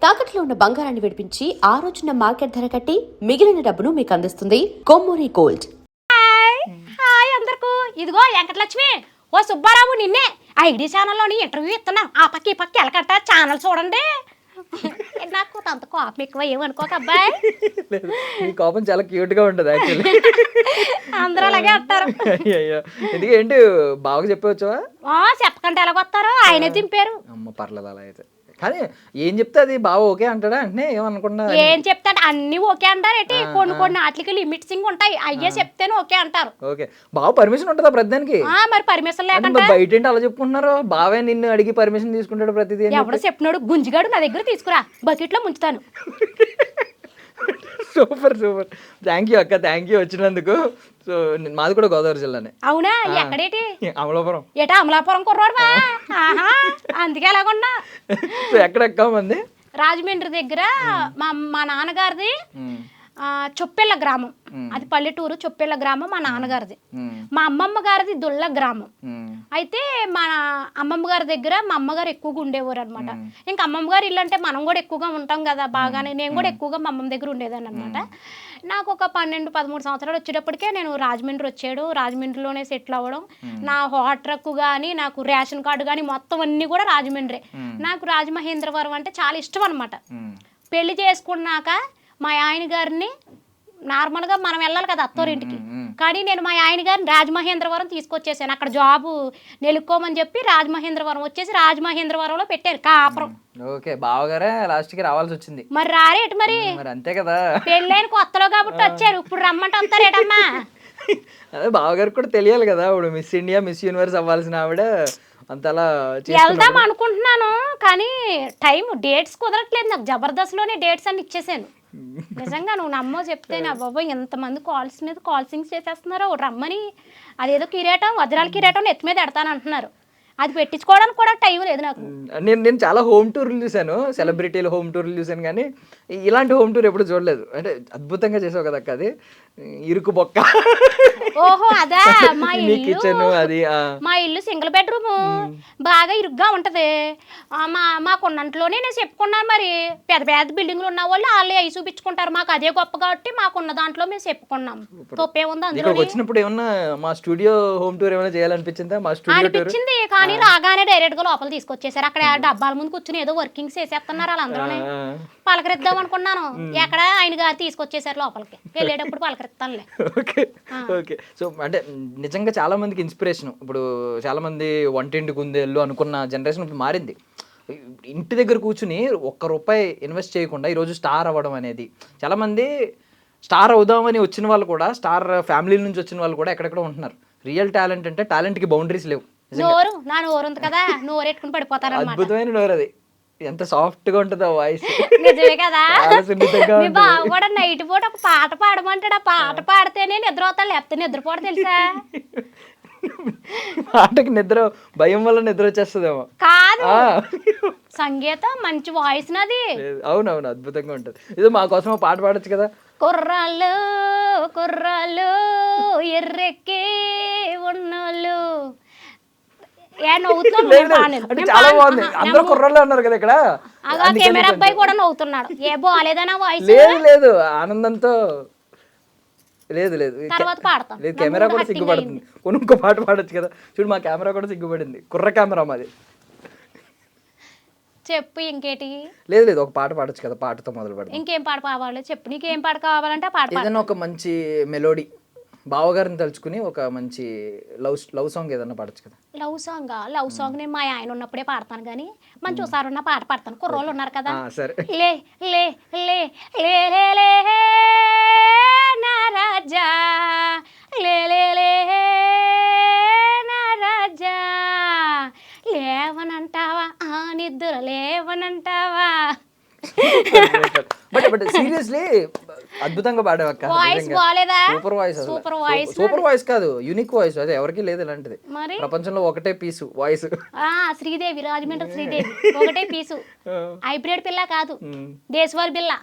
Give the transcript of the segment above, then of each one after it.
తాకట్లో ఉన్న బంగారాన్ని విడిపించి ఆ రోజున మార్కెట్ ధర కట్టి మిగిలిన డబ్బును మీకు అందిస్తుంది కొమ్మూరి గోల్డ్. హాయ్ అందరికీ. ఇదిగో వెంకటలక్ష్మి, ఓ సుబ్బారావు నిన్నే ఐడి ఛానల్లోని ఇంటర్వ్యూ ఇస్తున్నా. ఆ పక్క ఈ పక్క ఎలకట్ట ఛానల్ చూడండి. నాకు అంత కోపం ఎక్కువ ఏమనుకోక అబ్బాయి. ఈ కోపం చాలా క్యూట్ గా ఉంటది యాక్చువల్లీ. అందరూ అలాగే అంటారు. అయ్యో ఎందుకు ఏంటి బాగా చెప్పవచ్చువా? చెప్పకంటే ఎలాగొస్తారు, ఆయనే దింపారు. అమ్మ పర్లేదు అలా అయితే. కానీ ఏం చెప్తే అది బాగా ఓకే అంటాడా అంటే ఏమనుకున్నా ఏం చెప్తాడు అన్ని ఓకే అంటారు. ఏంటి కొన్ని కొన్ని వాటికి లిమిట్సింగ్ ఉంటాయి, అయ్యే చెప్తేనే ఓకే అంటారు. ఓకే బాగా పర్మిషన్ ఉంటుందా ప్రతిదానికి? మరి పర్మిషన్ లేకుండా బయట ఏంటి అలా చెప్పుకుంటున్నారు? బావే నిన్ను అడిగి పర్మిషన్ తీసుకుంటాడు ప్రతిదీ? ఎవడో చెప్పినాడు గుంజిగాడు నా దగ్గర తీసుకురా, బకెట్ లో ముంచుతాను. సూపర్ సూపర్, థ్యాంక్ యూ అక్క, థ్యాంక్ యూ వచ్చినందుకు. సో మాది కూడా గోదావరి జిల్లానే. అవునా? ఎక్కడేటి? అమలాపురం. ఏటా అమలాపురం కుర్రాడు? అందుకే అలాగున్నా. సో ఎక్కడెక్క మంది? రాజమండ్రి దగ్గర మా నాన్నగారిది చొప్పెళ్ళ గ్రామం. అది పల్లెటూరు చొప్పెళ్ళ గ్రామం మా నాన్నగారిది. మా అమ్మమ్మ గారిది దుల్ల గ్రామం. అయితే మా అమ్మమ్మ గారి దగ్గర మా అమ్మగారు ఎక్కువగా ఉండేవారు అనమాట. ఇంకా అమ్మమ్మ గారు ఇల్లు అంటే మనం కూడా ఎక్కువగా ఉంటాం కదా బాగానే. నేను కూడా ఎక్కువగా మా అమ్మమ్మ దగ్గర ఉండేదాన్ని అనమాట. నాకు ఒక 12-13 సంవత్సరాలు వచ్చేటప్పటికే నేను రాజమండ్రి వచ్చాడు, రాజమండ్రిలోనే సెటిల్ అవ్వడం. నా హాట్ ట్రక్ కానీ నాకు రేషన్ కార్డు కానీ మొత్తం అన్నీ కూడా రాజమండ్రి. నాకు రాజమహేంద్రవరం అంటే చాలా ఇష్టం అనమాట. పెళ్లి చేసుకున్నాక మా ఆయన గారిని నార్మల్గా మనం వెళ్ళాలి కదా అత్తోరింటికి, కానీ నేను మా ఆయన గారిని రాజమహేంద్రవరం తీసుకొచ్చేసాను. అక్కడ జాబు నెలుక్కోమని చెప్పి రాజమహేంద్రవరం వచ్చేసి రాజమహేంద్రవరంలో పెట్టారు కాపురం. ఓకే బావగారే లాస్ట్ కి రావాల్సి వచ్చింది. మరి రారేటి మరి అంతే కదా, పెళ్ళైన కొత్తలో కాబట్టి వచ్చారు. ఇప్పుడు రమ్మంటే వస్తారేటమ్మా? అదే బావగారికి కూడా తెలియాలి కదా, ఇప్పుడు మిస్ ఇండియా మిస్ యూనివర్స్ అవ్వాల్సిన ఆవిడ అంతలా వెళ్దాం అనుకుంటున్నాను, కానీ టైం డేట్స్ కుదరట్లేదు నాకు. జబర్దస్త్లోనే డేట్స్ అన్ని ఇచ్చేసాను. నిజంగా నువ్వు నమ్మో చెప్తే నా బాబు ఎంతమంది కాల్స్ మీద కాల్సింగ్స్ చేసేస్తున్నారు. రమ్మని అదేదో కిరీటం వజ్రాల కిరీటం ఎత్తి మీద ఎడతాను అంటున్నారు. అది పెట్టించుకోవడానికి కూడా టైం లేదు నాకు. నేను చాలా హోమ్ టూర్లు చూశాను, సెలబ్రిటీలు హోమ్ టూర్లు చూశాను, కానీ ఇలాంటి హోమ్ టూర్ ఎప్పుడు చూడలేదు. అంటే అద్భుతంగా చేసావు కదా అక్క, అది ఇరుకు బొక్క. ఓహో అదా? మా కిచెన్ అది మా ఇల్లు సింగిల్ బెడ్రూమ్, బాగా ఇరుగ్గా ఉంటది. మాకున్నంట్లోనే నేను చెప్పుకున్నాను. మరి పెద్ద పెద్ద బిల్డింగ్లు ఉన్న వాళ్ళు వాళ్ళు అవి చూపించుకుంటారు, మాకు అదే గొప్ప కాబట్టి మాకున్న దాంట్లో మేము చెప్పుకున్నాం. తప్పేముంది అందులో? వచ్చినప్పుడు ఏమన్నా మా స్టూడియో హోమ్ టూర్ ఏమైనా చేయాలనిపించిందా? మా స్టూడియో అనిపించింది, కానీ రాగానే డైరెక్ట్ గా లోపల తీసుకొచ్చేసారు. అక్కడ డబ్బాల ముందు కూర్చుని ఏదో వర్కింగ్స్ చేసేస్తున్నారు వాళ్ళందరూనే. పలకరిద్దాం అనుకున్నాను, ఎక్కడ ఆయన గారు తీసుకొచ్చేసారు లోపలికి. వెళ్ళేటప్పుడు పలకరిస్తానులే. Okay okay. సో అంటే నిజంగా చాలా మందికి ఇన్స్పిరేషన్. ఇప్పుడు చాలా మంది వంటింటి కుందేళ్ళు అనుకున్న జనరేషన్ ఇప్పుడు మారింది. ఇంటి దగ్గర కూర్చుని ₹1 ఇన్వెస్ట్ చేయకుండా ఈరోజు స్టార్ అవ్వడం అనేది, చాలామంది స్టార్ అవుదామని వచ్చిన వాళ్ళు కూడా, స్టార్ ఫ్యామిలీ నుంచి వచ్చిన వాళ్ళు కూడా ఎక్కడెక్కడ ఉంటున్నారు. రియల్ టాలెంట్ అంటే టాలెంట్కి బౌండరీస్ లేవు. నోరు నా నోరు ఉంది కదా, నోరు ఎట్టుకుని పడిపోతారు. అద్భుతమైన నోరు అది, ఎంత సాఫ్ట్ గా ఉంటుందో వాయిస్. నిజమే కదా. మీ బావ కూడా నైట్ పూట ఒక పాట పాడమంటాడు. ఆ పాట పాడితేనే నిద్ర అవుతాడు, లేకపోతే నిద్రపోవడం తెలుసా? పాటకి నిద్ర భయం వల్ల నిద్ర వచ్చేస్తుందేమో. కాదు, సంగీతం మంచి వాయిస్ నాది. అవునవును అద్భుతంగా ఉంటుంది. ఇది మా కోసం పాట పాడొచ్చు కదా. కుర్రాళ్ళు కుర్రాళ్ళు ఎర్రెక్కి ఉన్నోళ్ళు. చాలా బాగుంది, అందరూ కుర్రల్లో ఉన్నారు కదా ఇక్కడ. కెమెరా అబ్బాయి కూడా నవ్వుతున్నాడు. ఏ బాలేదనా వాయిస్? లేదు లేదు, ఆనందంతో. లేదు లేదు తర్వాత పాడతాం. లేదు, కెమెరా కూడా సిగ్గుపడుతుంది. ఇంకో పాట పాడొచ్చు కదా. చూడు మా కెమెరా కూడా సిగ్గుపడింది, కుర్ర కెమెరా మాది. చెప్పు ఇంకేటి? లేదు లేదు, ఒక పాట పాడొచ్చు కదా, పాటతో మొదలు పెడతాం. ఇంకేం పాట కావాలి చెప్పు, నీకేం పాట కావాలంటే పాట. ఏదైనా ఒక మంచి మెలోడీ, బావగారిని తలుచుకుని ఒక మంచి లవ్ సాంగ్ ఏదన్నా పాడొచ్చు కదా. లవ్ సాంగ్ నేను మా ఆయన ఉన్నప్పుడే పాడతాను, కానీ మంచి ఒకసారి ఉన్న పాట పాడతాను. కుర్రోళ్ళు ఉన్నారు కదా. సరే. లే లే లే లే లే లే నా రాజా, లే లే లే నా రాజా, లేవనంటావా ఆ నిద్ర లేవనంటావా. బట్ సీరియస్లీ అద్భుతంగా పాడావక్క. వాయిస్ బాలేదా? Super voice. సూపర్ వాయిస్ కాదు, యూనిక్ వాయిస్. అదే ఎవరికి లేదు ఇలాంటిది ప్రపంచంలో, ఒకటే పీసు వాయిస్. శ్రీదేవి, రాజమండ్రి శ్రీదేవి ఒకటే పీసు. హైబ్రిడ్ పిల్ల కాదు, దేశవాళి పిల్ల.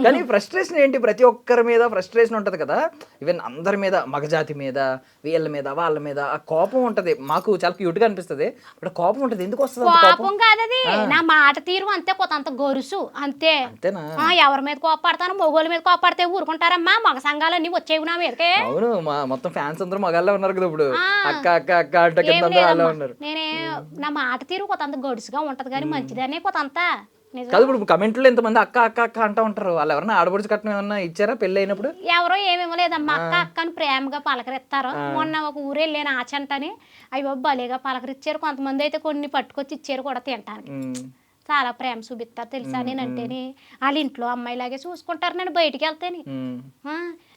కానీ ఫ్రస్ట్రేషన్ ఏంటి, ప్రతి ఒక్కరి మీద ఫ్రస్ట్రేషన్ ఉంటది కదా, ఈవెన్ అందరి మీద, మగజాతి మీద, వీళ్ళ మీద, వాళ్ళ మీద ఆ కోపం ఉంటది. మాకు చాలా క్యూట్ గా అనిపిస్తుంది, బట్ కోపం ఉంటది. ఎందుకు వస్తుంది అంత కోపం? కోపం కాదది, నా మాట తీరు అంతే, కొంత గొరుసు అంతే. అంతేనా? ఎవరి మీద కోపడతాను, మొగోళ్ళ మీద కోపడితే ఊరుకుంటారమ్మా, మగ సంఘాలన్నీ వచ్చేవి నా మీదకే. అవును, మొత్తం ఫ్యాన్స్ అందరూ మగాళ్ళే ఉన్నారు కదా ఇప్పుడు, అక్క అక్క అక్క అంటే కింద అందరూ వాళ్ళే ఉన్నారు. నేనే నా మాట తీరు కొంత గొడుసుగా ఉంటది కానీ మంచిదనే కొంత. కాదు, ఇప్పుడు కమెంట్లో ఎంతమంది అక్క అక్క అక్క అంటూ ఉంటారు, వాళ్ళు ఎవరైనా ఆడబడుచు కట్నం ఏమన్నా ఇచ్చారా పెళ్లి అయినప్పుడు? ఎవరో ఏమేమో లేదమ్మా, అక్క అక్క అని ప్రేమగా పలకరిస్తారు. మొన్న ఒక ఊరు వెళ్ళాను ఆచంటని, అయ్యో భలేగా పలకరిచ్చారు. కొంతమంది అయితే కొన్ని పట్టుకొచ్చి ఇచ్చారు కూడా తినడానికి. చాలా ప్రేమ చూపిస్తారు తెలుసా. నేనంటేనే వాళ్ళ ఇంట్లో అమ్మాయిలాగే చూసుకుంటారు. నేను బయటికి వెళ్తేని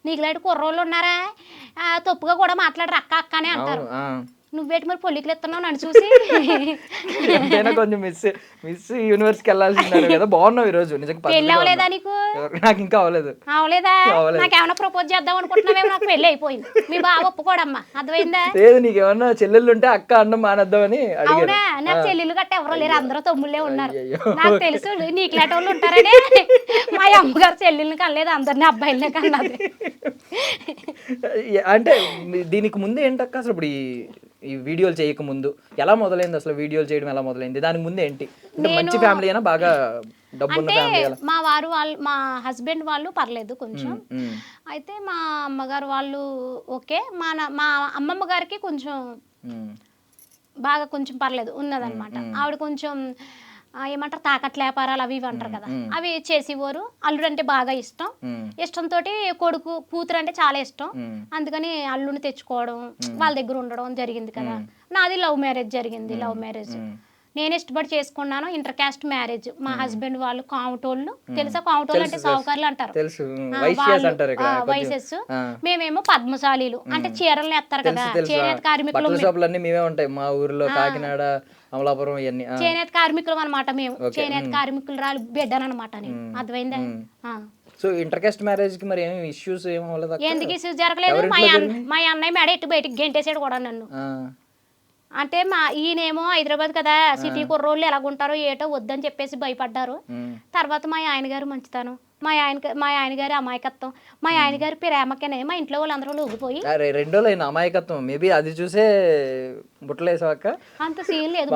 నీకు లాంటి కుర్రోళ్ళు ఉన్నారా, తప్పుగా కూడా మాట్లాడరు, అక్క అక్కనే అంటారు. నువ్వేటి మరి పొల్లికలు ఎత్తున్నావు నన్ను చూసి. ఎంతైనా కొంచెం మిస్ యూనివర్స్కి వెళ్ళాల్సింది కదా. బాగున్నావు ఈ రోజు నిజంగా. పెళ్ళి అవ్వలేదా నీకు? నాకు ఇంకా అవ్వలేదు. అవలేదా? నాకేమన్నా ప్రపోజ్ చేద్దాం అనుకుంటున్నావేమో, నాకు పెళ్ళి అయిపోయింది. మీ బావ ఒప్పుకోడమ్మా, అర్థమైందా? లేదు, నీకేమన్నా చెల్లెళ్ళు ఉంటే అక్క అన్నం మానేద్దామని. అవునా? నాకు చెల్లెళ్ళు గట్ట ఎవరో లేరు, అందరూ తమ్ముళ్ళే ఉన్నారు. నాకు తెలుసు నీకు లాంటి వాళ్ళు ఉంటారని. మా అమ్మగారు చెల్లెళ్ళని కనలేదు, అందరినీ అబ్బాయిలనే కన్నది. అంటే దీనికి ముందు ఏంటక్క అసలు, ఇప్పుడు ఈ వీడియోలు చేయక ముందు ఎలా మొదలైంది అసలు? వీడియోలు చేయడం ఎలా మొదలైంది? దానికి ముందు ఏంటి అంటే, మంచి ఫ్యామిలీ అయినా, బాగా డబ్బున్న ఫ్యామిలీ? మా వారు వాళ్ళు, మా హస్బెండ్ వాళ్ళు పర్లేదు కొంచెం. అయితే మా అమ్మగారు వాళ్ళు ఓకే, మా అమ్మమ్మ గారికి కొంచెం బాగా కొంచెం పర్లేదు ఉన్నదన్నమాట. ఆవిడ కొంచెం ఏమంటారు తాకట్ల వ్యాపారాలు అవి ఇవి అంటారు కదా, అవి చేసేవారు. అల్లుడు అంటే బాగా ఇష్టం, ఇష్టంతో కొడుకు కూతురు అంటే చాలా ఇష్టం. అందుకని అల్లుడిని తెచ్చుకోవడం, వాళ్ళ దగ్గర ఉండడం జరిగింది కదా. నాది లవ్ మ్యారేజ్ జరిగింది. లవ్ మ్యారేజ్ నేను ఇష్టపడి చేసుకున్నాను, ఇంటర్ క్యాస్ట్ మ్యారేజ్. మా హస్బెండ్ వాళ్ళు కావుటోళ్ళు, తెలుసా? కావుటోళ్ళు అంటే సావుకారులు అంటారు, వైసెస్. మేమేమో పద్మశాలీలు, అంటే చీరలు నేస్తారు కదా, చేనేత కార్మికులు. మేమే ఉంటాయి మా ఊర్లో, కాకినాడ, అమలాపురం, ఇవన్నీ చేనేత కార్మికులు అనమాట. మేము చేనేత కార్మికులు రాలి బిడ్డనమాట నేను, అర్థమైందా? సో ఇంటర్ కాస్ట్ మ్యారేజ్ కి మరి ఏమేమి ఇష్యూస్ ఏమవ్వలేదు? ఎందుకు ఇష్యూస్ జరగలేదు. మా అన్నయ్య మేడ ఎట్టు బయటికి గెంటేసాడు కూడా నన్ను. అంటే ఈయనేమో హైదరాబాద్ కదా, సిటీ కుర్రోళ్ళు ఎలాగుంటారో ఏటో వద్దని చెప్పేసి భయపడ్డారు. తర్వాత మా ఆయన గారు మంచితనం, మా ఆయన గారి అమాయకత్వం, మా ఆయన గారి ప్రేమకనే మా ఇంట్లో వాళ్ళందరూ లొంగిపోయి. 2 రోజులు అమాయకత్వం, మేబీ అది చూసే బుట్టలేసాక అంత సీన్ లేదు.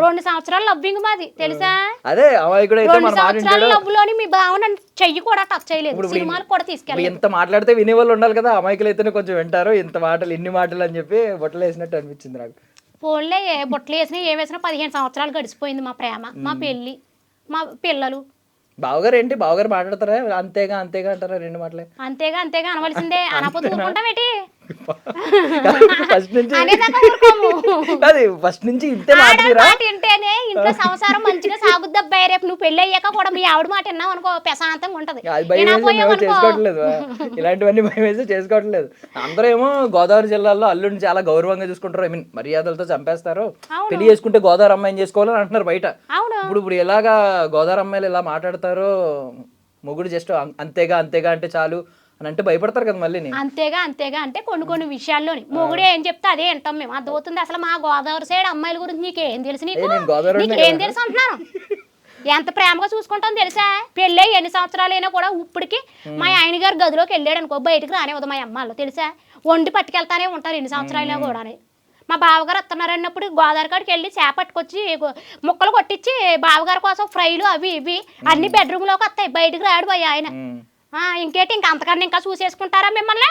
2 సంవత్సరాలు లవ్వింగ్ మాది తెలుసా. అదే అమాయకుడు 2 సంవత్సరాల లవ్ లోని మీ భావన చెయ్యి కూడా టచ్ చేయలేదు, సినిమాలు కూడా తీసుకెళ్ళి. ఎంత మాట్లాడితే వినే వాళ్ళు ఉండాలి కదా, అమాయకులు అయితేనే కొంచెం వింటారు. ఇంత మాటలు, ఇన్ని మాటలు అని చెప్పి బుట్టలేసినట్టు అనిపించింది నాకు. ఫోన్లే బుట్టలు వేసినా ఏం వేసినా 15 సంవత్సరాలు గడిచిపోయింది. మా ప్రేమ, మా పెళ్ళి, మా పిల్లలు. బావగారు ఏంటి, బావగారు మాట్లాడతారా? అంతేగా అంతేగా అంటారా? 2 మాటలే. అంతేగా అంతేగా అనవలసిందే, అనకపోతే ఊరుకుంటామేటి? ఫస్ట్ నుంచి ఇంతే వింటేనే ఇంట్లో సంసారం మంచిగా సాగుద్దబ్బాయి. రేపు నువ్వు పెళ్లి అయ్యాక కూడా మీ ఆవిడ మాట విన్నావు అనుకో, ప్రశాంతంగా ఉంటది. చేసుకోవట్లేదు, ఇలాంటివన్నీ భయం వేసి చేసుకోవట్లేదు. అందరూ ఏమో గోదావరి జిల్లాలో అల్లుడిని చాలా గౌరవంగా చూసుకుంటారు, ఐ మీన్ మర్యాదలతో చంపేస్తారు. పెళ్లి చేసుకుంటే గోదావరి అమ్మాయిని చేసుకోవాలని అంటున్నారు బయట. ఇప్పుడు ఎలాగా గోదావరి అమ్మాయిలు ఇలా మాట్లాడతారో, మొగుడు జస్ట్ అంతేగా అంతేగా అంటే చాలు అని అంటే భయపడతారు కదా మళ్ళీ. అంతేగా అంతేగా అంటే కొన్ని విషయాల్లోని మొగుడే ఏం చెప్తే అదే వింటాం మేము, అర్థమవుతుంది. అసలు మా గోదావరి సైడ్ అమ్మాయిల గురించి నీకేం తెలుసు? నీకేం తెలుసు అంటున్నాను. ఎంత ప్రేమగా చూసుకుంటాం తెలుసా. పెళ్ళి ఎన్ని సంవత్సరాలు అయినా కూడా ఇప్పటికి మా ఆయన గారు గదిలోకి వెళ్ళాడు అనుకో, బయటకు రానివ్వదు మా అమ్మాళ్ళు తెలుసా. వండి పట్టుకెళ్తానే ఉంటారు ఎన్ని సంవత్సరాలైనా కూడా. మా బావగారు వస్తున్నారు అన్నప్పుడు గోదావరి కాడికి వెళ్ళి చేపట్టుకొచ్చి ముక్కలు కొట్టించి బావగారి కోసం ఫ్రైలు అవి ఇవి అన్ని బెడ్రూమ్లోకి వస్తాయి, బయటకు రాడు పోయి ఆయన. ఇంకేంటి, ఇంకా అంతకన్నా ఇంకా చూసేసుకుంటారా మిమ్మల్ని?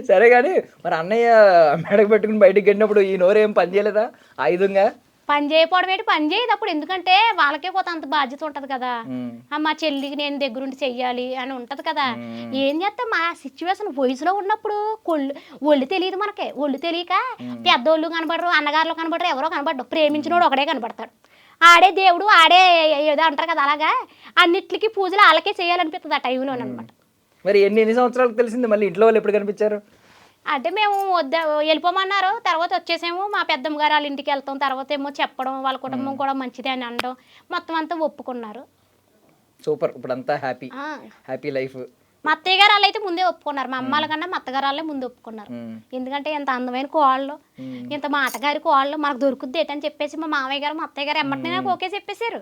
సరే కానీ మరి అన్నయ్య మెడకు పెట్టుకుని బయటకు వెళ్ళినప్పుడు ఈ నోరేం పని చేయలేదా ఆయుధంగా? పని చేయకపోవడం ఏంటి, పని చేయదు అప్పుడు. ఎందుకంటే వాళ్ళకే పోతే అంత బాధ్యత ఉంటది కదా. మా చెల్లికి నేను దగ్గరుండి చెయ్యాలి అని ఉంటది కదా. ఏం చేస్తాం, మా సిచ్యువేషన్ వయసులో ఉన్నప్పుడు ఒళ్ళు తెలియదు మనకి. ఒళ్ళు తెలియక పెద్దోళ్ళు కనబడరు, అన్నగారులు కనబడరు, ఎవరో కనబడ్డు. ప్రేమించినోడు ఒకడే కనబడతాడు. ఆడే దేవుడు, ఆడే ఏదో అంటారు కదా, అలాగా అన్నిటికీ పూజలు వాళ్ళకే చేయాలనిపిస్తుంది ఆ టైంలో అనమాట. మరి ఎన్ని సంవత్సరాలకు తెలిసింది మళ్ళీ ఇంట్లో వాళ్ళు ఎప్పుడు కనిపించారు? అంటే మేము వెళ్ళిపోమన్నారు, తర్వాత వచ్చేసేమో మా పెద్దమ్మ గారు వాళ్ళ ఇంటికి వెళ్తాం. తర్వాత ఏమో చెప్పడం, వాళ్ళ కుటుంబం కూడా మంచిదే అని అనడం, మొత్తం అంతా ఒప్పుకున్నారు. సూపర్, ఇప్పుడు అంతా హ్యాపీ లైఫ్. మా అత్తయ్య గారు వాళ్ళు అయితే ముందే ఒప్పుకున్నారు, మా అమ్మాల కన్నా మా అత్తగారు వాళ్ళే ముందు ఒప్పుకున్నారు. ఎందుకంటే ఇంత అందమైన కోళ్ళు, ఇంత మాటగారి కోళ్ళు మనకు దొరుకుద్ది ఏంటని చెప్పేసి మా మామయ్య గారు మా అత్తయ్య గారు ఎమ్మటినే నాకు ఓకే చెప్పేశారు.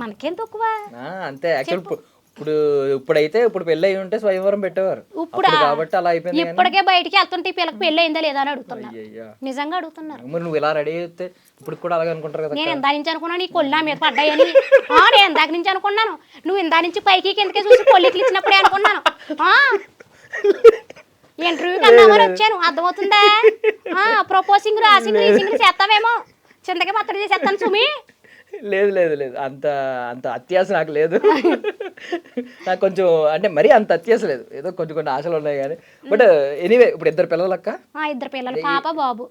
మనకేం తక్కువ. అంతే యాక్చువల్ ఇప్పుడు పెళ్ళి అయి ఉంటే స్వయంవరం పెట్టేవారు ఇప్పుడు కాబట్టి అలా అయిపోయింది. ఇప్పటికే బయటికి వెళ్తుంటే ఈ పిల్లకి పెళ్ళి అయిందా లేదా అని అడుగుతున్నారు, నిజంగా అడుగుతున్నారు. మరి నువ్వు ఇలా రెడీ అయితే ఇప్పుడు కూడా అలాగే అనుకుంటారు కదా. నేను ఇందా నుంచి అనుకున్నాను ఈ కొళ్ళు నా మీద పడ్డాయని. నేను ఇందాక నుంచి అనుకున్నాను, నువ్వు ఇందా నుంచి పైకి కిందకే చూసి కొల్లికి ఇచ్చినప్పుడే అనుకున్నాను. ఇంటర్వ్యూకి అందామని వచ్చాను, అర్థమవుతుందా? ప్రపోజింగ్ రీసింగ్ చేస్తావేమో, చింతకి పత్రం చేసేస్తాను సుమి. లేదు లేదు లేదు, అంత అంత అత్యాస నాకు లేదు. నాకు కొంచెం అంటే మరీ అంత అత్యాస లేదు, ఏదో కొంచెం కొన్ని ఆశలు ఉన్నాయి కానీ. బట్ ఎనీవే ఇప్పుడు ఇద్దరు పిల్లలు అక్క? ఇద్దరు పిల్లలు, పాప బాబు.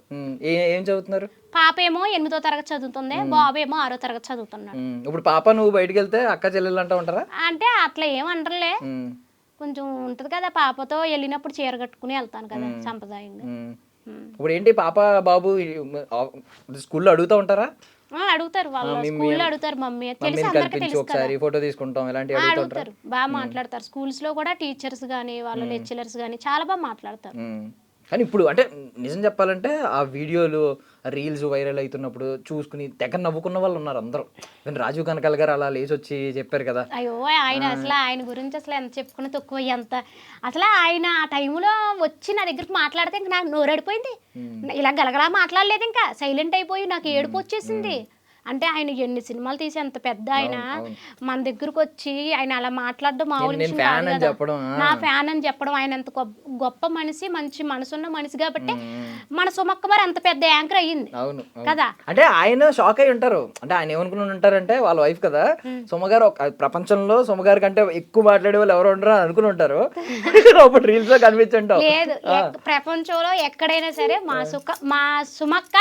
ఏం చదువుతున్నారు? పాప ఏమో 8వ తరగతి చదువుతుంది, బాబు ఏమో 6వ తరగతి చదువుతున్నాడు. ఇప్పుడు పాప నువ్వు బయటకు వెళ్తే అక్క చెల్లెలు అంటూ ఉంటారా? అంటే అట్లా ఏమంటారులే, కొంచెం ఉంటది కదా, పాపతో వెళ్ళినప్పుడు చీర కట్టుకుని వెళ్తాను కదా సంప్రదాయంగా. ఇప్పుడు ఏంటి పాప బాబు స్కూల్లో అడుగుతూ ఉంటారా? అడుగుతారు, వాళ్ళు స్కూల్లో అడుగుతారు, మమ్మీ తెలిసి అందరికీ తెలుసు ఒకసారి ఫోటో తీసుకుంటాం ఇలాంటి అడుగుతారు. బాగా మాట్లాడతారు స్కూల్స్ లో కూడా, టీచర్స్ గానీ వాళ్ళ లెక్చరర్స్ గానీ చాలా బాగా మాట్లాడతారు. కానీ ఇప్పుడు అంటే నిజం చెప్పాలంటే ఆ వీడియోలు రీల్స్ వైరల్ అవుతున్నప్పుడు చూసుకుని తెగ నవ్వుకున్న వాళ్ళు ఉన్నారు అందరూ. రాజీవ్ కనకాల గారు అలా లేచి వచ్చి చెప్పారు కదా. అయ్యో ఆయన అసలు ఆయన గురించి అసలు ఎంత చెప్పుకున్న తక్కువ. ఎంత అసలు ఆయన ఆ టైంలో వచ్చి నా దగ్గరికి మాట్లాడితే ఇంకా నాకు నోరడిపోయింది. ఇలా గలగలా మాట్లాడలేదు, ఇంకా సైలెంట్ అయిపోయి నాకు ఏడుపు వచ్చేసింది. అంటే ఆయన ఎన్ని సినిమాలు తీసి అంత పెద్ద ఆయన మన దగ్గరకు వచ్చి ఆయన అలా మాట్లాడడం మామూలు విషయం కాదు కదా. నా ఫ్యాన్ అని చెప్పడం, ఆయన ఎంత గొప్ప మనిషి, మంచి మనసున్న మనిషి కాబట్టి మన సుమక్క మరి అంత పెద్ద యాంకర్ అయ్యింది కదా. అంటే ఆయన షాక్ అయి ఉంటారు. అంటే ఆయన ఏమనుకుని ఉంటారంటే వాళ్ళ వైఫ్ కదా సుమగారు, ప్రపంచంలో సుమగారి కంటే ఎక్కువ మాట్లాడే వాళ్ళు ఎవరు ఉండరు అని అనుకుని ఉంటారు. అప్పుడు రీల్స్ లో కనిపించుంటావు. లేదు, ప్రపంచంలో ఎక్కడైనా సరే మా సుమక్క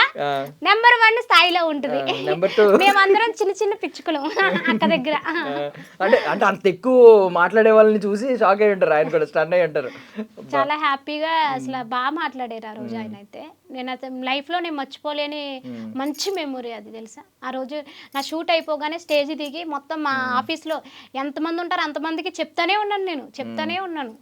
నెంబర్ 1 స్థాయిలో ఉంటుంది. మేమందరం చిన్న చిన్న పిచ్చుకలు అక్క దగ్గర. అంటే అంటే అంత ఎక్కువ మాట్లాడే వాళ్ళని చూసి షాక్ అయి ఉంటారు, ఆయన కూడా స్టన్ అయి ఉంటారు. చాలా హ్యాపీగా అసలు బాగా మాట్లాడారు ఆ రోజు ఆయన అయితే. నేను అయితే లైఫ్ లో నేను మర్చిపోలేని మంచి మెమొరీ అది, తెలుసా. ఆ రోజు నా షూట్ అయిపోగానే స్టేజ్ దిగి మొత్తం మా ఆఫీస్ లో ఎంతమంది ఉంటారో అంతమందికి చెప్తానే ఉన్నాను.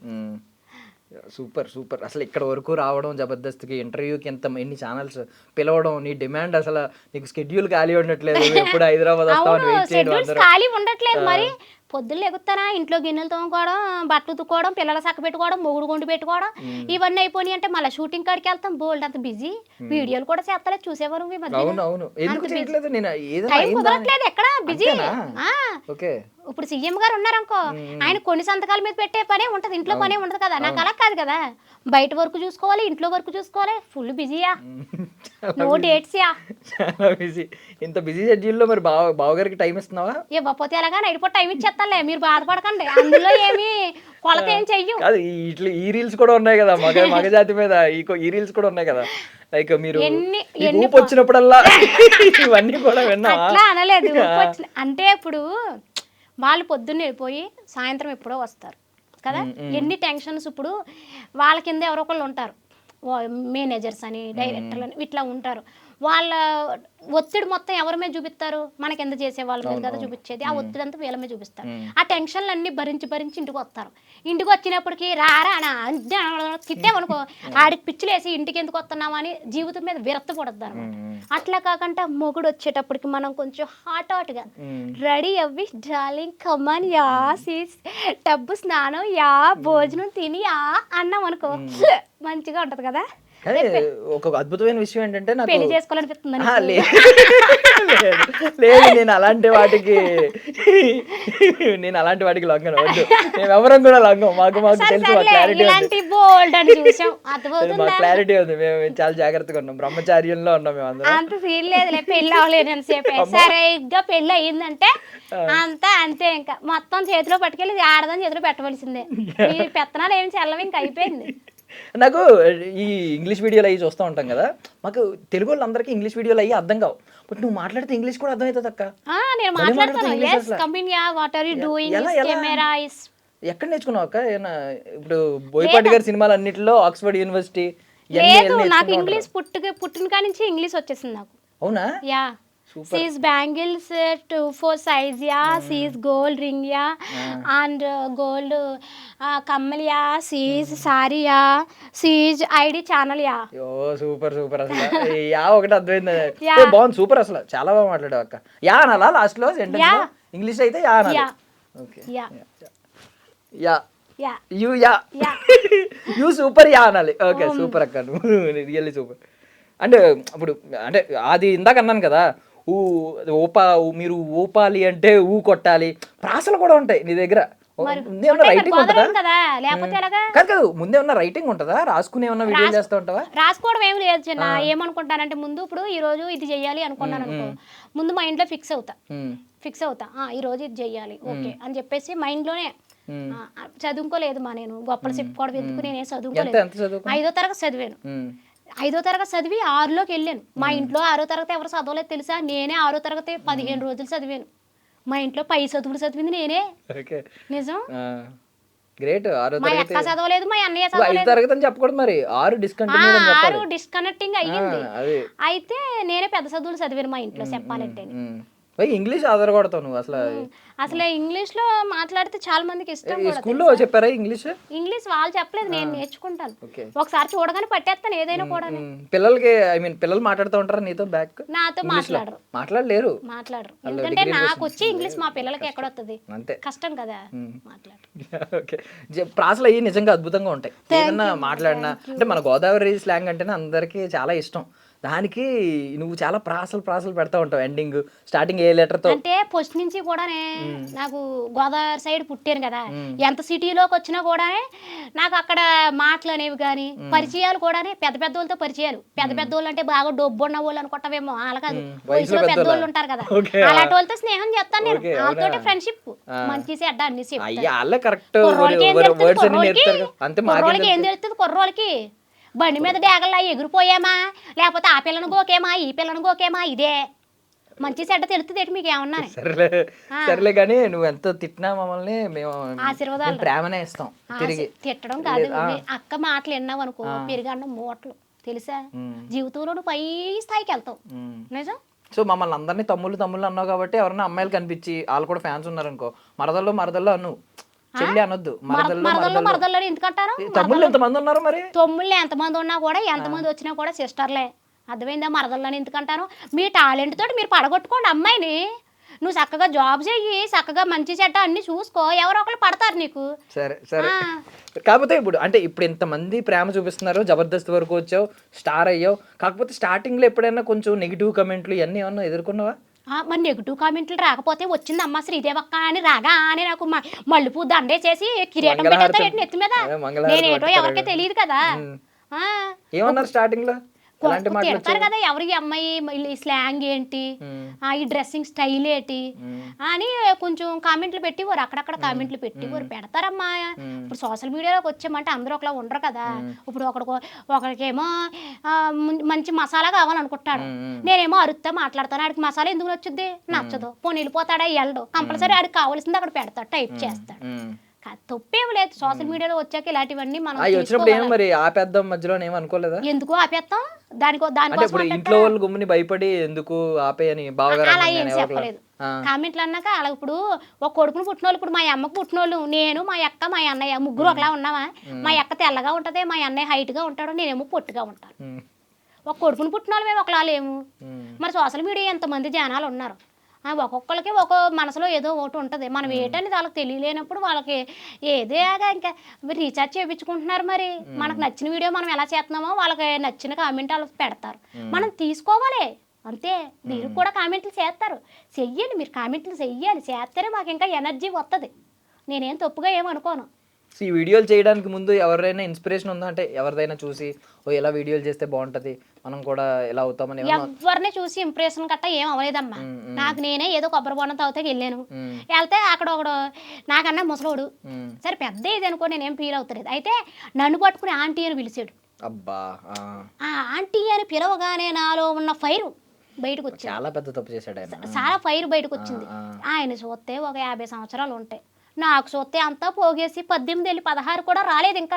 Super super. అసలు ఇక్కడ వరకు రావడం, జబర్దస్త్కి ఇంటర్వ్యూకి ఎన్ని ఛానల్స్ పిలవడం, నీ డిమాండ్ అసలు నీకు స్కెడ్యూల్ ఖాళీ ఉండట్లేదు, ఎప్పుడు హైదరాబాద్ వస్తామని వెయిట్ చేయడం. ఖాళీ ఉండట్లేదు మరి. పొద్దున్న ఎగుతానా, ఇంట్లో గిన్నెలు తోముకోవడం, బట్టలు ఉతుక్కోవడం, పిల్లల సక్క పెట్టుకోవడం, మొగుడు గుండు పెట్టుకోవడం, ఇవన్నీ అయిపోయి అంటే మళ్ళీ షూటింగ్ కాడికి వెళ్తాం. బోల్డ్ అంత బిజీ. వీడియోలు కూడా చేస్తలేదు, చూసేవారు టైం కుదరట్లేదు ఎక్కడ బిజీ. ఇప్పుడు సీఎం గారు ఉన్నారనుకో, ఆయన కొన్ని సంతకాల మీద పెట్టే పనే ఉంటది, ఇంట్లో పనే ఉంటది కదా. నాకు అలా కాదు కదా, బయట వర్క్ చూసుకోవాలి, ఇంట్లో వర్క్ చూసుకోవాలి, ఫుల్ బిజీయా, నో డేట్స్ యా. చాలా బిజీ. ఇంత బిజీ షెడ్యూల్లో మరి బావగారికి టైం ఇస్తున్నావా? ఇవ్వకపోతే ఎలాగా, నైట్ పూట టైం ఇచ్చేస్తాలే, మీరు బాధపడకండి, అందులో ఏమి కొలత ఏం చెయ్యం. ఇట్లా ఈ రీల్స్ కూడా ఉన్నాయి కదా మగజాతి మీద, ఈ రీల్స్ కూడా ఉన్నాయి కదా. లైక్ మీరు ఊపు వచ్చినప్పుడల్లా ఇవన్నీ కూడా విన్నా? అట్లా అనలేదు, అంటే ఇప్పుడు వాళ్ళు పొద్దున్న వెళ్ళిపోయి సాయంత్రం ఎప్పుడో వస్తారు కదా. ఎన్ని టెన్షన్స్. ఇప్పుడు వాళ్ళ కింద ఎవరో ఒకళ్ళు ఉంటారు, మేనేజర్స్ అని, డైరెక్టర్లు అని, ఇట్లా ఉంటారు. వాళ్ళ ఒత్తిడి మొత్తం ఎవరి మీద చూపిస్తారు? మన కింద చేసే వాళ్ళ మీద కదా చూపించేది. ఆ ఒత్తిడి అంతా వీళ్ళ మీద చూపిస్తారు. ఆ టెన్షన్లు అన్ని భరించి ఇంటికి వస్తారు. ఇంటికి వచ్చినప్పటికీ రారా తిట్టామనుకో, ఆడికి పిచ్చిలేసి ఇంటికి ఎందుకు వస్తున్నావు అని జీవితం మీద విరక్తి పడద్దు అనమాట. అట్లా కాకుండా మొగుడు వచ్చేటప్పటికి మనం కొంచెం హాట్గా రెడీ అవ్వి, డార్లింగ్ కమాన్ యా, సీస్ టబ్బు స్నానం యా, భోజనం తిని యా అన్నాం అనుకో, మంచిగా ఉంటది కదా. ఒక అద్భుతమైన విషయం ఏంటంటే, నాకు పెళ్లి చేసుకోవాలనిపిస్తుంది. లేదు, నేను అలాంటి వాటికి లొంగను. వద్దు, మేము ఎవరం కూడా లొంగం. మాకు తెలుసు, మా క్లారిటీ ఉంది. మేము చాలా జాగ్రత్తగా ఉన్నాం, బ్రహ్మచార్యంలో ఉన్నాం మేము అందరం. అంత ఫీల్ లేదులే, పెళ్లి అవ్వలేదని చెప్పి. సరిగ్గా పెళ్లి అయ్యిందంటే అంతే, ఇంకా మొత్తం చేతిలో పట్టుకెళ్ళి ఆడదాని చేతిలో పెట్టవలసిందే. ఈ పెత్తనాలు ఏమి చెల్లవి, ఇంకా అయిపోయింది. నాకు ఈ ఇంగ్లీష్ వీడియోలు అవి చూస్తూ ఉంటాం కదా, మాకు తెలుగు వాళ్ళందరికీ ఇంగ్లీష్ వీడియోలు అయ్యి అర్థం కావు. బట్ నువ్వు మాట్లాడితే ఇంగ్లీష్ కూడా అర్థమవుతుంది అక్క. నేను మాట్లాడతాను. ఎక్కడ నేర్చుకున్నావు అక్క? ఇప్పుడు బోయపాటి గారి సినిమాలు అన్నిటిలో ఆక్స్ఫర్డ్ యూనివర్సిటీ. నాకు ఇంగ్లీష్ పుట్టిన కాడి నుంచి ఇంగ్లీష్ వచ్చేసింది నాకు. అవునా? Yeah. She's bangles 2-4 size ya, she's gold ring ya, and gold kammal ya, she's sari ya, she's ID channel ya. Super super. అసలు యా ఒకటి అర్థమైంది, బాగుంది, సూపర్. అసలు చాలా బాగా మాట్లాడావు అక్క. యా అనాలా లాస్ట్ లో? ఇంగ్లీష్ అయితే యా అనాలి. Yeah okay yeah yeah yeah you yeah yeah you super yeah అనాలి. ఓకే సూపర్ అక్క, నువ్వు రియల్లీ సూపర్. అంటే ఇప్పుడు అంటే అది ఇందాక అన్నాను కదా, మీరు ఊపాలి అంటే ఊ కొట్టాలి, ప్రాసలు కూడా ఉంటాయి నీ దగ్గర. ముందే ఏమన్నా రైటింగ్ ఉంటుందా? కదా లేకపోతే ఎలాగా? కాదు ముందే ఏమన్నా రైటింగ్ ఉంటుందా, రాసుకుని ఏమన్నా వీడియో చేస్తూ ఉంటావా? రాసుకోవడం ఏమి లేదు చిన్న. ఏమనుకుంటానంటే ముందు ఇప్పుడు ఈ రోజు ఇది చెయ్యాలి అనుకున్నాను అనుకో, ముందు మైండ్ లో ఫిక్స్ అవుతా ఈ రోజు ఇది చెయ్యాలి ఓకే అని చెప్పేసి మైండ్ లోనే. చదువుకోలేదు నేను గొప్పలు చెప్పుకోవడం ఎందుకు, నేనే చదువుకోలేదు. 5వ తరగతి చదివాను. 5వ తరగతి చదివి 6లోకి వెళ్ళాను. మా ఇంట్లో 6వ తరగతి ఎవరు చదవలేదు తెలుసా, నేనే 6వ తరగతి 15 రోజులు చదివాను. మా ఇంట్లో పై చదువులు చదివింది నేనే. నిజం. గ్రేట్. మా అక్క చదవలేదు, మా అన్నయ్య 5వ తరగతి అని చెప్పకూడదు మరి, 6 డిస్కనెక్టింగ్ అయ్యింది. అయితే నేనే పెద్ద చదువులు చదివాను మా ఇంట్లో చెప్పాలంటే. ఇంగ్లీష్ ఆధార కొడతావు నువ్వు అసలు. అసలు ఇంగ్లీష్ లో మాట్లాడితే చాలా మందికి ఇష్టం. స్కూల్లో చెప్పారా ఇంగ్లీష్? ఇంగ్లీష్ వాళ్ళు చెప్పలేదు, నేను నేర్చుకుంటాను. ఒకసారి చూడగానే పట్టేస్తాను ఏదైనా కూడా. పిల్లలకి పిల్లలు మాట్లాడుతూ ఉంటారా నీతో? బ్యాక్ నాతో మాట్లాడలేరు. ఎందుకంటే నాకు వచ్చి ఇంగ్లీష్ మా పిల్లలకి ఎక్కడొస్తుంది, అంతే కష్టం కదా మాట్లాడు. ప్రాసలు అయ్యి నిజంగా అద్భుతంగా ఉంటాయి. ఏదన్నా మాట్లాడినా అంటే మన గోదావరి స్లాంగ్ అంటేనే అందరికీ చాలా ఇష్టం. దానికి నువ్వు చాలా ప్రాసలు పెడతా ఉంటావు. ఎండింగ్ స్టార్టింగ్ ఏ లెటర్ తో అంటే ఫస్ట్ నుంచి కూడానే నాకు గోదావరి సైడ్ పుట్టాను కదా, ఎంత సిటీలోకి వచ్చినా కూడా నాకు అక్కడ మాటలు అనేవి కానీ పరిచయాలు కూడా పెద్ద పెద్దోళ్ళతో పరిచయాలు. పెద్ద పెద్దోళ్ళు అంటే బాగా డబ్బు ఉన్న వాళ్ళు అనుకుంటావేమో, అలా కాదు, వయసులో పెద్దోళ్ళు ఉంటారు కదా అలాంటి వాళ్ళతో స్నేహం చేస్తాను నేను. వాళ్ళతో ఫ్రెండ్షిప్ మంచి చెడ్డ అన్ని కుర్రోళ్ళకి ఏం తెలుస్తుంది. కుర్రోళ్ళకి బండి మీద డేగల్లా ఎగిరిపోయామా, లేకపోతే ఆ పిల్లను గోకేమా ఈ పిల్లను గోకేమా, ఇదే మంచి చెడ్డ తెలుస్తుంది ఏంటి మీకు ఏమన్నా. సరేలే కానీ నువ్వు ఎంత తిట్టినా మమ్మల్ని మేము ఆశీర్వాదాలు ప్రేమనే ఇస్తాం తిరిగి. తిట్టడం కాదు, అక్క మాటలు విన్నావు అనుకో పెరిగండం మూటలు తెలుసా, జీవితంలో పై స్థాయికి వెళ్తావు. నిజం. సో మమ్మల్ని అందరినీ తమ్ముళ్ళు అన్నావు కాబట్టి ఎవరన్నా అమ్మాయిలు కనిపించి వాళ్ళు కూడా ఫ్యాన్స్ ఉన్నారనుకో, మరదల్లో అను, చెల్లి అనొద్దు, మరదల్లో ఎందుకంటారు? తమ్ముళ్ళు ఎంతమంది ఉన్నారు మరి? తమ్ముళ్ళు ఎంతమంది ఉన్నా కూడా ఎంతమంది వచ్చినా కూడా సిస్టర్లే. అర్థమైందా? మరదల్లోని ఎందుకంటారు? మీ టాలెంట్ తోటి మీరు పడగొట్టుకోండి అమ్మాయిని. నువ్వు చక్కగా జాబ్ చెయ్యి, చక్కగా మంచి చెడ్డ అన్ని చూసుకో, ఎవరో ఒకరు పడతారు నీకు. సరే కాకపోతే ఇప్పుడు ఇంతమంది ప్రేమ చూపిస్తున్నారు, జబర్దస్త్ వరకు వచ్చావు, స్టార్ అయ్యావు. కాకపోతే స్టార్టింగ్ లో ఎప్పుడైనా కొంచెం నెగిటివ్ కమెంట్లు ఇవన్నీ ఏమన్నా ఎదుర్కొన్నావా? మరి నెగిటివ్ కామెంట్లు రాకపోతే వచ్చిందమ్మ శ్రీదేవక్క అని రాగా అని నాకు మళ్ళీ దండేసేసి కిరీటం పెట్టేస్తారు నెత్తి మీద. నేనేటో ఎవరికే తెలియదు కదా. ఏమన్నారు స్టార్టింగ్ లో? తిడతారు కదా, ఎవరికి అమ్మాయి స్లాంగ్ ఏంటి, ఈ డ్రెస్సింగ్ స్టైల్ ఏంటి అని కొంచెం కామెంట్లు పెట్టివారు. అక్కడక్కడ కామెంట్లు పెట్టివారు, పెడతారమ్మా. ఇప్పుడు సోషల్ మీడియాలోకి వచ్చామంటే అందరూ ఒకలా ఉండరు కదా. ఇప్పుడు ఒకరికేమో మంచి మసాలా కావాలనుకుంటాడు, నేనేమో అరుస్తా మాట్లాడతాను. ఆడికి మసాలా ఎందుకు నచ్చుద్ది? నచ్చదు. పోనీ వెళ్ళిపోతాడా? వెళ్ళడు. కంపల్సరీ ఆడికి కావాల్సింది అక్కడ పెడతాడు, టైప్ చేస్తాడు. తప్పేం లేదు. సోషల్ మీడియాలో వచ్చాక ఇలాంటివన్నీ మనం ఎందుకు ఆపేస్తాం? దానికోసం ఇంట్లో వాళ్ళు గుమ్మని భయపడి ఎందుకు ఆపేయని అలా ఏం చెప్పలేదు. కామెంట్లు అన్నాక అలా ఇప్పుడు ఒక కొడుకుని పుట్టినోళ్ళు, ఇప్పుడు మా అమ్మకు పుట్టినోళ్ళు, నేను మా అక్క మా అన్నయ్య ముగ్గురు ఒకలా ఉన్నావా? మా అక్క తెల్లగా ఉంటది, మా అన్నయ్య హైట్ గా ఉంటాడు, నేనేమో పొట్టిగా ఉంటాను. ఒక కొడుకుని పుట్టినోళ్ళు మేము ఒకలా లేము. మరి సోషల్ మీడియా ఎంతమంది జనాలు ఉన్నారు, ఒక్కొక్కరికి ఒక మనసులో ఏదో ఒకటి ఉంటుంది. మనం ఏంటనేది వాళ్ళకి తెలియలేనప్పుడు వాళ్ళకి ఏదేగా ఇంకా రీఛార్జ్ చేయించుకుంటున్నారు. మరి మనకు నచ్చిన వీడియో మనం ఎలా చేస్తున్నామో వాళ్ళకి నచ్చిన కామెంట్ వాళ్ళు పెడతారు, మనం తీసుకోవాలి అంతే. మీరు కూడా కామెంట్లు చేస్తారు, చెయ్యండి. మీరు కామెంట్లు చెయ్యాలి, చేస్తేనే మాకు ఇంకా ఎనర్జీ వస్తుంది. నేనేం తప్పుగా ఏమనుకోను. ఈ వీడియోలు చేయడానికి ముందు ఎవరైనా ఇన్స్పిరేషన్ ఉందా? అంటే ఎవరిదైనా చూసి ఎలా వీడియోలు చేస్తే బాగుంటది, మనం కూడా ఎలా అవుతామని? ఎవరిని చూసి ఇంప్రెషన్ గట్టా ఏం అవ్వలేదమ్మా. నాకు నేనే ఏదో కొబ్బరి బొండం తాగితే వెళ్ళాను. వెళ్తే అక్కడ ఒకడు నాకన్నా ముసలోడు, సరే పెద్ద ఇది అనుకో, నేనేం ఫీల్ అవుతలేదు. అయితే నన్ను పట్టుకుని ఆంటీ అని పిలిచాడు. అబ్బా, ఆ ఆంటీ అని పిలవగానే నాలో ఉన్న ఫైర్ బయటకు వచ్చింది. చాలా పెద్ద తప్పు చేశాడు ఆయన. చాలా ఫైర్ బయటకు వచ్చింది. ఆయన చూస్తే ఒక 50 సంవత్సరాలు ఉంటాయి, నాకు చూస్తే అంతా పోగేసి 18 16 కూడా రాలేదు ఇంకా.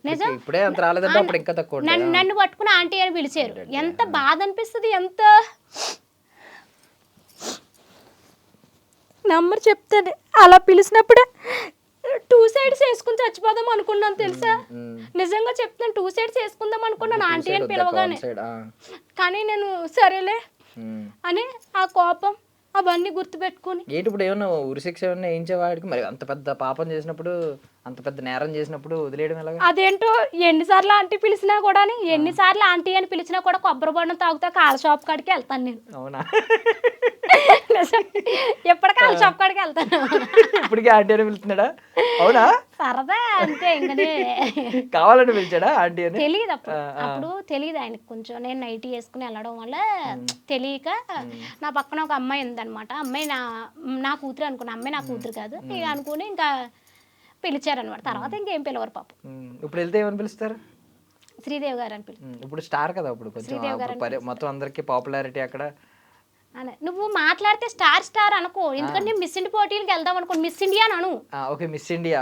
నిజం. నన్ను పట్టుకుని ఆంటీ అని పిలిచారు. ఎంత బాధ అనిపిస్తుంది, ఎంత నంబర్ చెప్తాను. అలా పిలిచినప్పుడే 2 సైడ్స్ వేసుకుని చచ్చిపోదాం అనుకున్నాను తెలుసా. నిజంగా చెప్తాను, 2 సైడ్స్ వేసుకుందాం అనుకున్నాను ఆంటీ అని పిలవగానే. కానీ నేను సరేలే అని ఆ కోపం అవన్నీ గుర్తుపెట్టుకుని ఏంటి ఇప్పుడు ఏమన్నా ఉరిశిక్ష ఏమన్నా వేయించేవాడికి మరి అంత పెద్ద పాపం చేసినప్పుడు అంత పెద్ద నేరం చేసినప్పుడు వదిలేయడం ఎలాగా? అదేంటో ఎన్నిసార్లు ఆంటీ పిలిచినా కూడా ఎన్నిసార్లు ఆంటీ అని పిలిచినా కూడా కొబ్బరి బండం తాగుతా కాళ్ళ షాప్ కాడికి వెళ్తాను నేను. అవునా? ఎప్పటికీ కాళ్ళ షాప్ కాడికి వెళ్తాను. ఇప్పటికీ ఆంటీ అని పిలుస్తున్నాడా? అవునా? సరదా అంతే ఇంకనే. కావాలని పిలిచాడా ఆంటీ అని? తెలియదు అప్పుడు తెలియదు ఆయనకి. కొంచెం నేను నైటీ వేసుకుని వెళ్ళడం వల్ల తెలియక నా పక్కన ఒక అమ్మాయి ఉందన్నమాట. అమ్మాయి నా కూతురు అనుకున్నా. అమ్మాయి నా కూతురు కాదు ఇక అనుకుని ఇంకా పిలిచారనమాట. తర్వాత ఇంకేం పిలవరు పాపం. ఇప్పుడు వెళ్తే ఏమని పిలుస్తారు? శ్రీదేవి గారు అని ఇప్పుడు స్టార్ కదా, ఇప్పుడు కొంచెం మొత్తం అందరికి పాపులారిటీ అక్కడ. నువ్వు మాట్లాడితే స్టార్ స్టార్ అనుకో, ఎందుకంటే మిస్ ఇండియా పోటీలకు వెళ్దాం అనుకో, మిస్ ఇండియా అను. Okay, Miss India.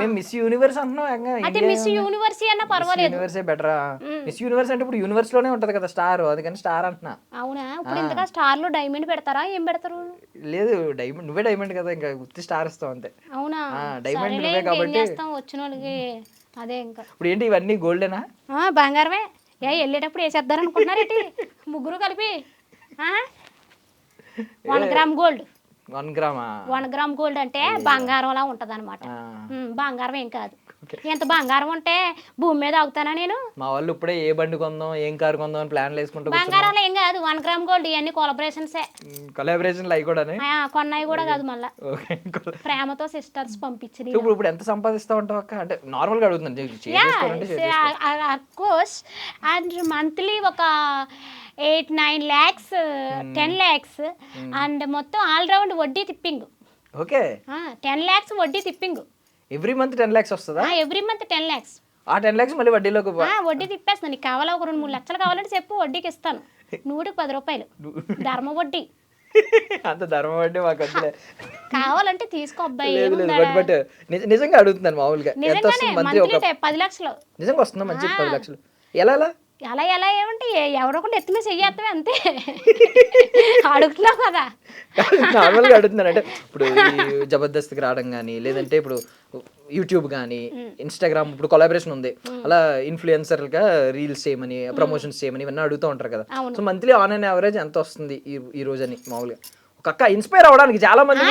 మేము మిస్ యూనివర్స్ అంటున్నాం. అయితే మిస్ యూనివర్స్ అన్నా పర్వాలేదు. యూనివర్సే బెటరా? మిస్ యూనివర్స్ అంటే ఇప్పుడు యూనివర్స్ లోనే ఉంటది కదా స్టార్, అందుకని స్టార్ అంటున్నా. అవునా? ఇప్పుడు ఇంతగా స్టార్ లో డైమండ్ పెడతారా? ఏం పెడతారు? లేదు, డైమండ్ నువ్వే డైమండ్ కదా, ఇంకా గుర్తి స్టార్ ఇస్తావు అంతే. అవునా? డైమండ్ నువ్వే కాబట్టి వచ్చిన వాళ్ళకి అదే. ఇంకా ఇప్పుడు ఏంటి ఇవన్నీ గోల్డేనా? బంగారమే. వెళ్ళేటప్పుడు వేసేద్దారు అనుకుంటున్నారేంటి ముగ్గురు కలిపి? 1 గ్రామ్ గోల్డ్. 1 గ్రామా? 1 గ్రామ్ గోల్డ్ అంటే బంగారంలా ఉంటది అనమాట. బంగారం ఏం కాదు. ఎంత బంగారం ఉంటే భూమి మీద ఆగుతానా నేను? మా వాళ్ళు ఇప్పుడే ఏ బండి కొందాం ఏం కారు కొందాం అని ప్లాన్లు వేసుకుంటూ. బంగారంలో ఏం కాదు, 1 గ్రామ్ గోల్డ్. ఇవన్నీ కొలాబరేషన్సే. కొలాబరేషన్లు అవి కూడా కొన్నాయి కూడా కాదు, మళ్ళా ప్రేమతో సిస్టర్స్ పంపించింది. ఇప్పుడు ఎంత సంపాదిస్తా ఉంటావు అక్క? అంటే నార్మల్ గా అడుగుతున్నాను. అఫ్కోర్స్. అండ్ మంత్లీ ఒక 8-9 lakhs, 10 lakhs అండ్ మొత్తం ఆల్ రౌండ్ వడ్డీ తిప్పింగ్. ఓకే, 10 lakhs వడ్డీ తిప్పింగ్. ఎవ్రీ మంత్ 10 lakhs వస్తుందా? Every month 10 lakhs. ఆ 10 lakhs మళ్ళీ వడ్డీలోకి వడ్డీ తిప్పేస్తాను. నీకు కావాలా ఒక 2-3 లక్షలు కావాలంటే చెప్పు, వడ్డీకి ఇస్తాను. 100కి 10 రూపాయలు ధర్మ వడ్డీ. అంత ధర్మ వడ్డీ మాకు వద్దులే. కావాలంటే తీసుకో అబ్బాయి. బట్ నిజంగా అడుగుతున్నాను మామూలుగా. నిజంగానే మంత్లీ 10 లక్షలు నిజంగా వస్తుందా? మంచి 10 లక్షలు ఎలా? ఎలా ఏమంటే ఎవరో ఒకటి ఎత్తుమే చెయ్యేస్తామే అంతే. అడుగుతున్నావు కదా, నార్మల్గా అడుగుతున్నాను. అంటే ఇప్పుడు జబర్దస్త్కి రావడం కానీ, లేదంటే ఇప్పుడు యూట్యూబ్ కానీ, ఇన్స్టాగ్రామ్ ఇప్పుడు కొలాబరేషన్ ఉంది, అలా ఇన్ఫ్లుయెన్సర్గా రీల్స్ చేయమని, ప్రమోషన్స్ చేయమని ఇవన్నీ అడుగుతూ ఉంటారు కదా. So monthly on and average ఎంత వస్తుంది ఈ రోజు అని మామూలుగా? ఒక అక్క ఇన్స్పైర్ అవ్వడానికి చాలా మంది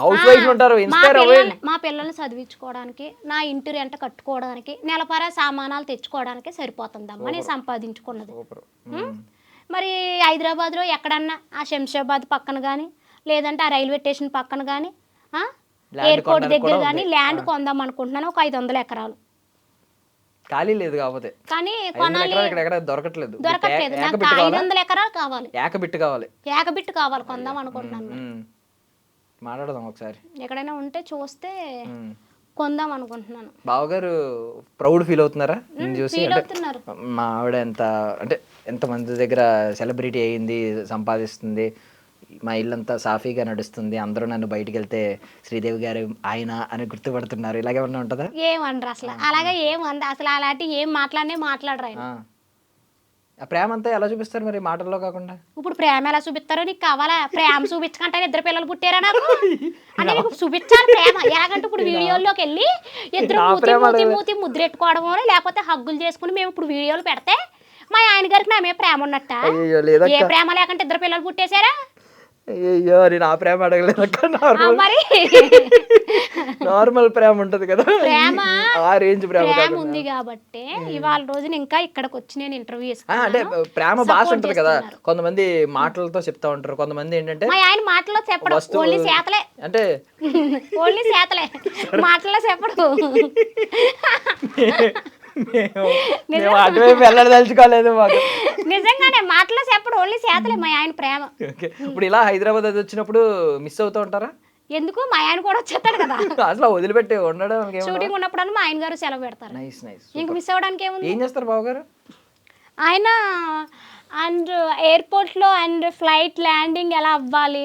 హౌస్ వైఫ్ ఉంటారు, ఇన్స్పైర్ అవ్వాలి. మా పిల్లల్ని చదివించుకోవడానికి, నా ఇంటి రెంట కట్టుకోవడానికి, నెలపరా సామానాలు తెచ్చుకోవడానికి సరిపోతుందమ్మా నేను సంపాదించుకున్నది. మరి హైదరాబాద్లో ఎక్కడన్నా ఆ శంషాబాద్ పక్కన కానీ, లేదంటే ఆ రైల్వే స్టేషన్ పక్కన కానీ, ఎయిర్పోర్ట్ దగ్గర కానీ ల్యాండ్ కొందాం అనుకుంటున్నాను. ఒక 500 ఎకరాలు ఖాళీ లేదు కాకపోతే, కానీ కొనాలి, దొరకట్లేదు. నాకు 500 ఎకరాలు కావాలి. ఏకబిట్టు కావాలి, కొందాం అనుకుంటున్నాను. మాట్లాడదాం ఒకసారి, ఎక్కడైనా ఉంటే చూస్తే కొందాం అనుకుంటున్నాను. బావగారు ప్రౌడ్ ఫీల్ అవుతున్నారా చూసి? ఫీల్ అవుతున్నారు. మా ఆవిడ ఎంత మంది దగ్గర సెలబ్రిటీ అయ్యింది, సంపాదిస్తుంది, మా ఇల్లంతా సాఫీగా నడుస్తుంది, అందరూ నన్ను బయటికి వెళ్తే శ్రీదేవి గారు ఆయన అని గుర్తుపడుతున్నారు, ఇలాగేమన్నా ఉంటుందా? ఏమనరు అసలు, అలాగే ఏమంది అసలు, అలాంటి ఏం మాట్లాడరు ఆయన. ఆ ప్రేమ అంతా ఎలా చూపిస్తారు మరి మాటల్లో కాకుండా? ఇప్పుడు ప్రేమ ఎలా చూపిస్తారో నీకు కావాలా? ప్రేమ చూపించకంటే 2 పిల్లలు పుట్టారా నాకు అంటే నీకు చూపించాలి ప్రేమ. ఎలాగంటే ఇప్పుడు వీడియోల్లోకి వెళ్ళి ఇద్దరు మూతి ముద్రెట్టుకోవడమో, లేకపోతే హగ్గులు చేసుకుని మేము ఇప్పుడు వీడియోలు పెడితే మా ఆయన గారికి నా మీద ప్రేమ ఉన్నట్ట? ఏ ప్రేమ లేకుంటే 2 పిల్లలు పుట్టేశారా? అయ్యో, నేను ఆ ప్రేమ అడగలేదు. మరి నార్మల్ ప్రేమ ఉంటది కదా, ప్రేమ ఆ రేంజ్ ప్రేమ ఉంది కాబట్టి ఇవాళ రోజున ఇంకా ఇక్కడికి వచ్చి నేను ఇంటర్వ్యూ అంటే ప్రేమ భాష ఉంటది కదా, కొంతమంది మాటలతో చెప్తా ఉంటారు, కొంతమంది ఏంటంటే మా ఆయన మాటల్లో చెప్పడం ఓన్లీ చేతలే, అంటే ఓన్లీ చేతలే, మాటల్లో చెప్పడు. అటువైపు వెళ్ళదలుచుకోలేదు మాకు. నిజంగానే మాటలో చెప్పడు, ఓన్లీ చేతలే మా ఆయన ప్రేమ. ఇప్పుడు ఇలా హైదరాబాద్ అది వచ్చినప్పుడు మిస్ అవుతూ ఉంటారా? ఎందుకు, మా ఆయన కూడా వచ్చేస్తాడు కదా. అసలు వదిలిపెట్టి ఉండడం షూటింగ్ ఉన్నప్పుడు మా ఆయన గారు సెలవు పెడతారు. ఇంక మిస్ అవ్వడానికి ఏముంది? ఏం చేస్తారు బావగారు? ఆయన అండ్ ఎయిర్పోర్ట్లో అండ్ ఫ్లైట్ ల్యాండింగ్ ఎలా అవ్వాలి,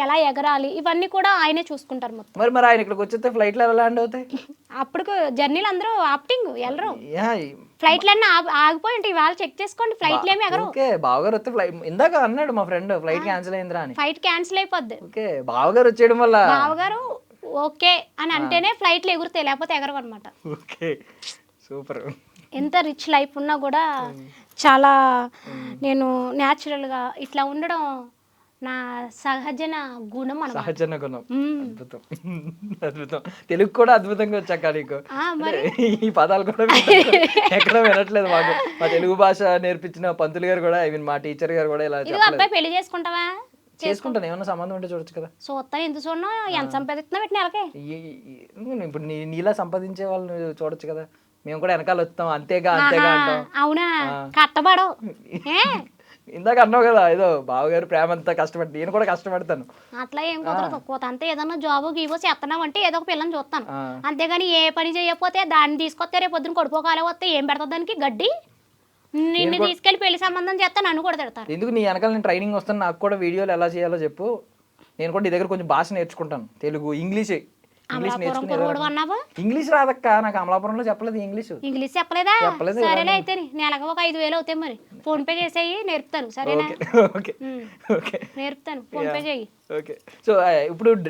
ఎలా ఎగరాలి, ఇవన్నీ కూడా ఆయనే చూసుకుంటారు మొత్తం. మరి ఆయన ఇక్కడికి వచ్చేస్తే ఫ్లైట్లో ఎలా ల్యాండ్ అవుతాయి? అప్పుడు జర్నీలు అందరూ ఆప్టింగ్ వెళ్ళరు, ఫ్లైట్లన్నీ ఆగిపోయి ఉంటాయి. వాళ్ళు చెక్ చేసుకోండి, ఫ్లైట్లు ఏమి ఎగరు. ఓకే, బావగారు వస్తే ఫ్లైట్, ఇందాక అన్నాడు మా ఫ్రెండ్ ఫ్లైట్ క్యాన్సిల్ అయిందిరా అని. ఫ్లైట్ క్యాన్సిల్ అయిపోద్ది. ఓకే, బావగారు వచ్చేయడం వల్ల, బావగారు ఓకే అని అంటేనే ఫ్లైట్లు ఎగురుతాయి, లేకపోతే ఎగరవు అనమాట. Okay, super. ఎంత రిచ్ లైఫ్ ఉన్నా కూడా చాలా నేను న్యాచురల్గా ఇట్లా ఉండడం నా సహజన గుణం అనమాట. సహజన గుణం. అద్భుతం అద్భుతం. తెలుగు కూడా అద్భుతంగా వచ్చాక నీకు. ఈ పదాలు కూడా ఎక్కడ వినట్లేదు మాకు. మా తెలుగు భాష నేర్పించిన పంతులు గారు కూడా, ఐ మీన్ మా టీచర్ గారు కూడా ఇలా ఇదిగో అబ్బాయి పెళ్లి చేసుకుంటావా? చేసుకుంటాను. ఏమన్నా సంబంధం ఉంటే చూడొచ్చు కదా. చూస్తాను, ఎందుకు చూడను? ఎంత సంపాదిస్తున్నా పెట్టిన నెలకి. ఇప్పుడు నీలా సంపాదించే వాళ్ళు చూడొచ్చు కదా. మేము కూడా వెనకాల వస్తాం, అంతేగా అంతేగా అంటాం. అవునా? కట్టబడవు. ఇందాక అన్నావు కదా ఏదో బావగారు ప్రేమ అంతా కష్టపడి, నేను కూడా కష్టపడతాను. అట్లా ఏం కుదరదు. అంతే ఏదన్నా జాబ్ గీవో చేస్తున్నావు అంటే ఏదో ఒక పిల్లని చూస్తాను, అంతేగాని ఏ పని చేయకపోతే దాన్ని తీసుకొస్తే రేపు పొద్దున కొడుకోకాలే వస్తే ఏం పెడతా దానికి గడ్డి. నిన్ను తీసుకెళ్లి పెళ్లి సంబంధం చేస్తా, నన్ను కూడా తిడతారు. ఎందుకు నీ వెనకాల నేను ట్రైనింగ్ వస్తాను, నాకు కూడా వీడియోలు ఎలా చేయాలో చెప్పు. నేను కూడా నీ దగ్గర కొంచెం భాష నేర్చుకుంటాను. తెలుగు, ఇంగ్లీష్ అన్నావా? ఇంగ్లీష్ రాదక్క నాకు. అమలాపురంలో చెప్పలేదు ఇంగ్లీష్. ఇంగ్లీష్ చెప్పలేదా? సరేలే అయితే నెలకు ఒక 5,000 అవుతాయి, మరి ఫోన్ పే చేసేయి, నేర్పుతాను. సరేనా? ఓకే ఓకే నేర్పుతాను, ఫోన్ పే చేయి. ఓకే. సో ఇప్పుడు